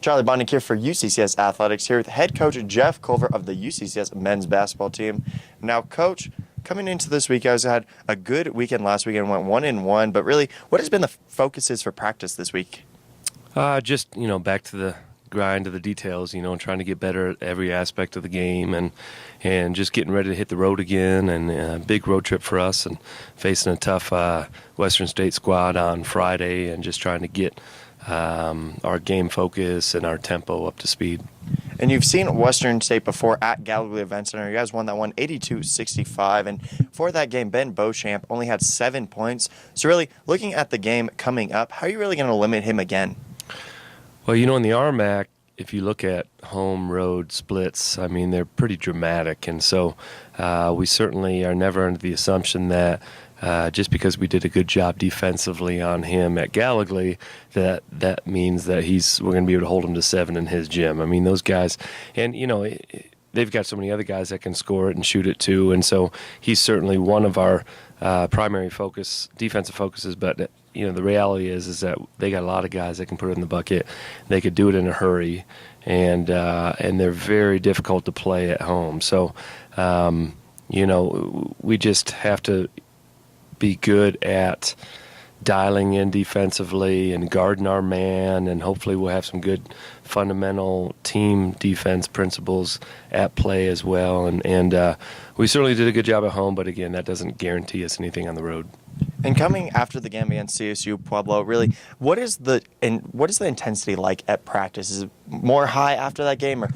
Charlie Bonnick here for UCCS Athletics, here with head coach Jeff Culver of the UCCS men's basketball team. Now, Coach, coming into this week, you guys had a good weekend last weekend, went 1-1, but really, what has been the focuses for practice this week? Just, back to the grind of the details, and trying to get better at every aspect of the game and just getting ready to hit the road again, and a big road trip for us and facing a tough Western State squad on Friday and just trying to get our game focus and our tempo up to speed. And you've seen Western State before at Gallagher Event Center. You guys won that one 82-65. And for that game, Ben Beauchamp only had 7 points. So really, looking at the game coming up, how are you really going to limit him again? Well, in the RMAC, if you look at home-road splits, they're pretty dramatic. And so we certainly are never under the assumption that just because we did a good job defensively on him at Gallagher, that means that we're going to be able to hold him to 7 in his gym. Those guys, and they've got so many other guys that can score it and shoot it too, and so he's certainly one of our primary defensive focuses. But the reality is that they got a lot of guys that can put it in the bucket. They could do it in a hurry, and they're very difficult to play at home. So we just have to be good at dialing in defensively and guarding our man, and hopefully we'll have some good fundamental team defense principles at play as well. And we certainly did a good job at home, but again, that doesn't guarantee us anything on the road. And coming after the game against CSU Pueblo, really, what is the intensity like at practice? Is it more high after that game, or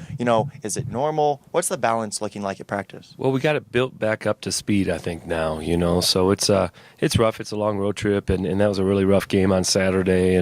is it normal? What's the balance looking like at practice? Well, we got it built back up to speed, I think now. So it's rough. It's a long road trip, and that was a really rough game on Saturday.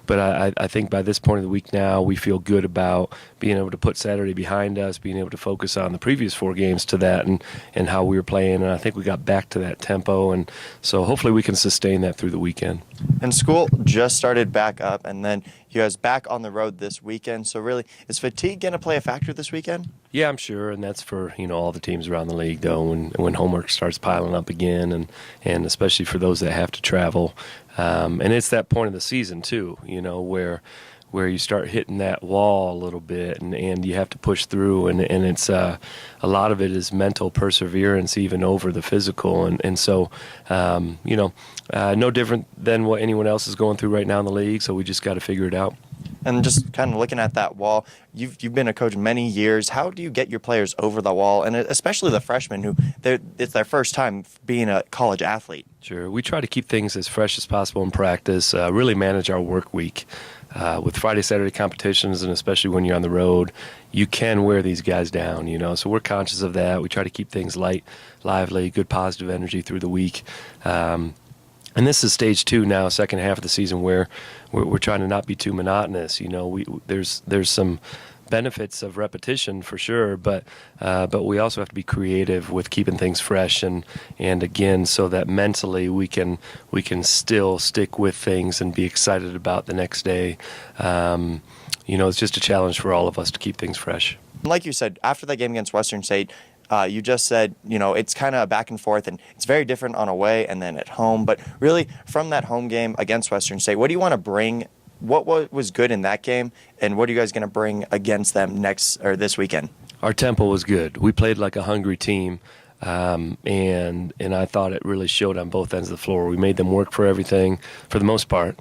But I think by this point of the week now, we feel good about being able to put Saturday behind us, being able to focus on the previous 4 games to that and how we were playing. And I think we got back to that tempo, and so hopefully we can sustain that through the weekend. And school just started back up, and then you guys back on the road this weekend. So really, is fatigue going to play a factor this weekend? Yeah, I'm sure, and that's for all the teams around the league, though, when homework starts piling up again, and especially for those that have to travel. And it's that point of the season, too, where you start hitting that wall a little bit, and you have to push through, and it's a lot of it is mental perseverance even over the physical, and so no different than what anyone else is going through right now in the league, so we just got to figure it out. And just kind of looking at that wall, you've been a coach many years. How do you get your players over the wall, and especially the freshmen who it's their first time being a college athlete? Sure. We try to keep things as fresh as possible in practice, really manage our work week. With Friday, Saturday competitions, and especially when you're on the road, you can wear these guys down, so we're conscious of that. We try to keep things light, lively, good positive energy through the week. And this is stage 2 now, second half of the season, where we're trying to not be too monotonous. There's some benefits of repetition for sure, but we also have to be creative with keeping things fresh, and again, so that mentally we can still stick with things and be excited about the next day. It's just a challenge for all of us to keep things fresh. Like you said, after that game against Western State, you just said, it's kind of back and forth, and it's very different on away and then at home. But really, from that home game against Western State, what do you want to bring? What was good in that game, and what are you guys going to bring against them this weekend? Our tempo was good. We played like a hungry team, and I thought it really showed on both ends of the floor. We made them work for everything, for the most part.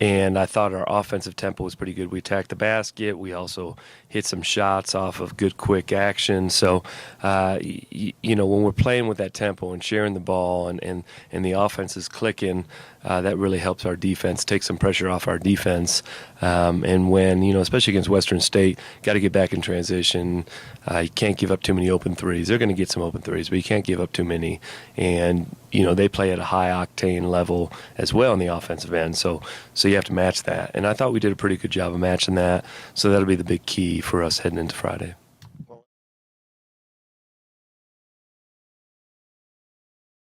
And I thought our offensive tempo was pretty good. We attacked the basket. We also hit some shots off of good, quick action. So, when we're playing with that tempo and sharing the ball and the offense is clicking, that really helps our defense, take some pressure off our defense. And when, especially against Western State, got to get back in transition. You can't give up too many open threes. They're going to get some open threes, but you can't give up too many. And, they play at a high-octane level as well on the offensive end. So you have to match that. And I thought we did a pretty good job of matching that. So that'll be the big key for us heading into Friday.